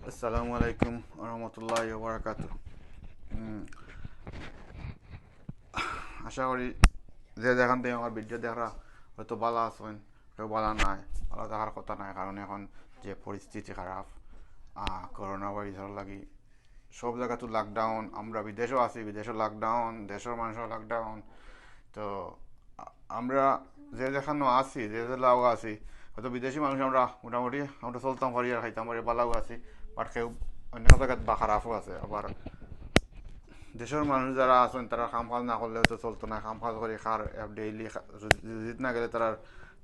আসসালামু আলাইকুম রহমতুল্লাহ বারাকাত। আশা করি যে যেখান থেকে আমার ভিডিও দেখা হয়তো ভালো আছেন, কেউ ভালো নাই, ভালো দেখার কথা নাই, কারণ এখন যে পরিস্থিতি খারাপ, করোনা ভাইরাসের লাগি সব জায়গাতে লকডাউন। আমরা বিদেশেও আছি, বিদেশেও লকডাউন, দেশের মানুষও লকডাউন। তো আমরা যে যেখানে আছি, যে যে লাও আছি, হয়তো বিদেশি মানুষ আমরা মোটামুটি আমরা চলতাম পারি আর খাইতাম পারি, ভালোও আছি। বাট কেউ অন্য জায়গায় বা খারাপও আছে। আবার দেশের মানুষ যারা আছেন তারা কাম কাজ না করলে হয়তো চলতো না, কাম কাজ করে খার ডেইলি যদি না গেলে তারা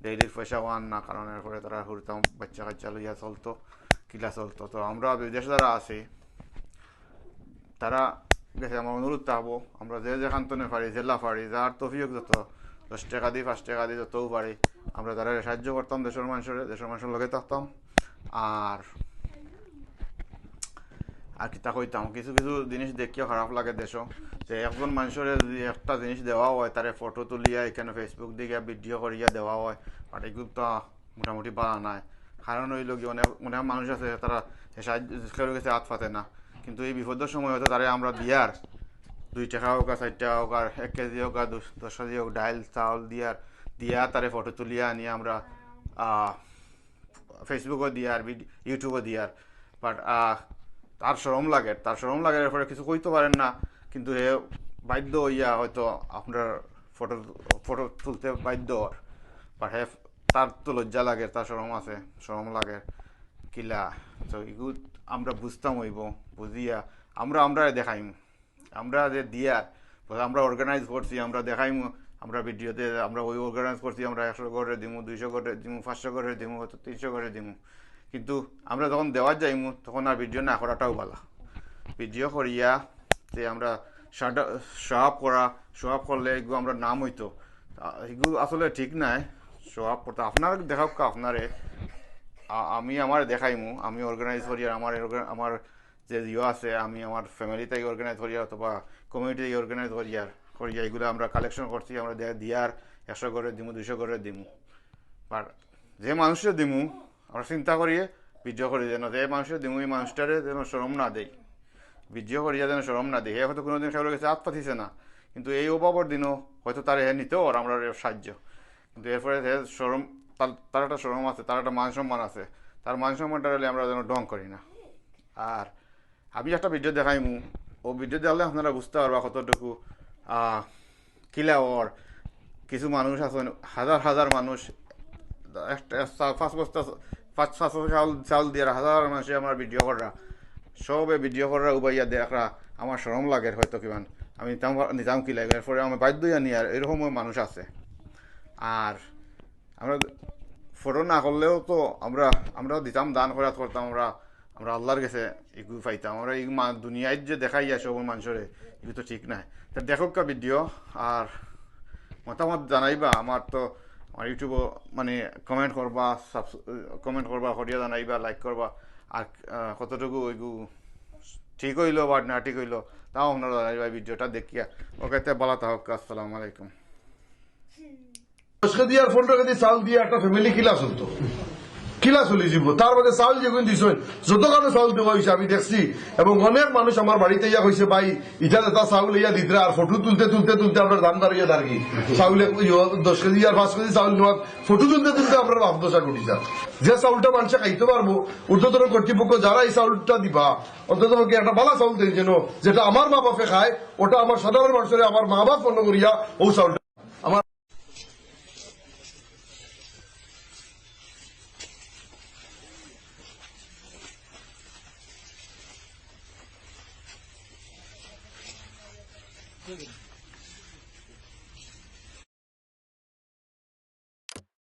ডেইলি পয়সা আন না, কারণ এরপরে তারা ঘুরতাম বাচ্চা কাচ্চা লইয়া চলতো, কিলা চলতো। তো আমরা বিদেশে যারা আছি তারা গেছে, আমার অনুরোধ থাকবো আমরা যে যেখান তো পারি, জেলা পারি, যার তফিক যত 10 টাকা দিই, 5 টাকা দিই, যতও পারি আমরা তারা সাহায্য করতাম, দেশের মানুষের লগে থাকতাম। আর আর কিতা কইতাম, কিছু কিছু জিনিস দেখিও খারাপ লাগে দেশ, যে একজন মানুষের যদি একটা জিনিস দেওয়া হয় তারে ফটো তুলিয়া এখানে ফেসবুক দিকে ভিডিও করিয়া দেওয়া হয়, বাট এগুলো তো মোটামুটি পাওয়া নাই। কারণ হইল কি, অনেক অনেক মানুষ আছে তারা সাহায্য কেউ গেছে হাত পাতে না, কিন্তু এই বিপদের সময় হয়তো তারা আমরা দিয়ার 2 টাকা হোক আর 4 টাকা হোক আর 1 কেজি হোক আর 10 কেজি হোক ডাইল চাউল দিয়া তারে ফটো তুলিয়া নিয়ে আমরা ফেসবুকও দিয়ার, ইউটিউবও দিয়ার। বাট তার শরম লাগে এরপরে কিছু কইতে পারেন না, কিন্তু এ বাধ্য হইয়া হয়তো আপনার ফটো ফটো তুলতে বাধ্য। বাট হে তার তো লজ্জা লাগে, তার শরম লাগে কিলা। তো এগুলো আমরা বুঝতাম হইব, বুঝিয়া আমরা দেখাইম, আমরা যে দিয়ার আমরা অর্গানাইজ করছি, আমরা দেখাইম, আমরা ভিডিওতে আমরা ওই অর্গানাইজ করছি, আমরা 100 করে দিমু, 200 করে দিমু, 500 করে দিমু, হয়তো 300 করে দিমু। কিন্তু আমরা যখন দেওয়ার যাইমু তখন আর ভিডিও না করাটাও ভালো। ভিডিও করিয়া যে আমরা শো আপ করলে এগুলো আমরা নাম হইতো, এগুলো আসলে ঠিক নাই। শো আপ করতে আপনার দেখাক আপনারে, আমি আমার দেখাইমু, আমি অর্গানাইজ করি আর আমার যে আছে, আমি আমার ফ্যামিলিতে অর্গানাইজ করি অথবা কমিউনিটি অর্গানাইজ করিয়া এগুলো আমরা কালেকশন করছি, আমরা দিয়ার 100 করে দিমু, 200 করে দিমু। আর যে মানুষের দিমু আমরা চিন্তা করিয়ে ভিডিও করি, যেন যে মানুষের দিমু এই মানুষটারে যেন শরম না দেয়, ভিডিও করিয়া যেন শরম না দেয়। হয়তো কোনোদিন সেগুলো কাছে হাত পাতিছে না, কিন্তু এই অভাবর দিনও হয়তো তার নিতেও আর আমরা সাহায্য। কিন্তু এরপরে শরম, তার একটা শরম আছে, তার একটা মান সম্মান আছে, তার মান সম্মানটা হলে আমরা যেন ডং করি না। আর আমি একটা ভিডিও দেখাইমু, ও ভিডিও দেখলে আপনারা বুঝতে পারবা কতটুকু কিলা ওর। কিছু মানুষ আছেন, হাজার হাজার মানুষ, একটা 5 বস্তা 500 চাউল দিয়ে হাজার মানুষে আমার ভিডিও করা, সবে ভিডিও করা উবাইয়া দেখরা আমার শরম লাগে হয়তো কিমান, আমি নিতাম কি লাগে, এরপরে আমি বাধ্য আনি। আর এরকম মানুষ আছে। আর আমরা ফটো না করলেও তো আমরা আমরা দিতাম, দান খরাত করতাম, আমরা আমরা আল্লাহর কাছে এগুলো পাইতাম। আমরা এই দুনিয়ায় যে দেখাই সব মানুষের, এগুলো তো ঠিক নাই। তা দেখক ভিডিও আর মতামত জানাইবা। আমার তো আমার ইউটিউবও মানে কমেন্ট করবা করিয়া জানাইবা, লাইক করবা। আর কতটুকু ওইগু ঠিক হইলো বা না ঠিক হইলো তাও আপনারা জানাইবা ভিডিওটা দেখিয়া। ওকে, বলা তাহক। আসসালামু আলাইকুম। 10 কেজি আর 15 কেজি চাউল দিয়ে একটা ফ্যামিলি কিলা চলতো, কিলা চলি যাব। তার মধ্যে চাউল যেগুলো দিছ যত কারণে চাউল দেওয়া হয়েছে আমি দেখছি, এবং অনেক মানুষ আমার বাড়িতে ইয়া হয়েছে, ভাই ইটা এটা চাউল ইয়া দিতে, আর ফটো তুলতে তুলতে তুলতে আমরা দাম দাঁড়িয়ে দাঁড়ি চাউলে 10 কেজি আর 5 কেজি চাউল নেওয়ার ফটো তুলতে তুলতে আমরা ভাবদশা করি যা। যে চাউলটা মানুষে খাইতে পারবো, ঊর্ধ্বতন কর্তৃপক্ষ যারা এই চাউলটা দিবা অন্তত একটা ভালো চাউল দেয়, যেন যেটা আমার মা বাপে খায়, ওটা আমার সাধারণ মানুষের আমার মা বাপ পণ্য করিয়া ও চাউলটা আমার Good.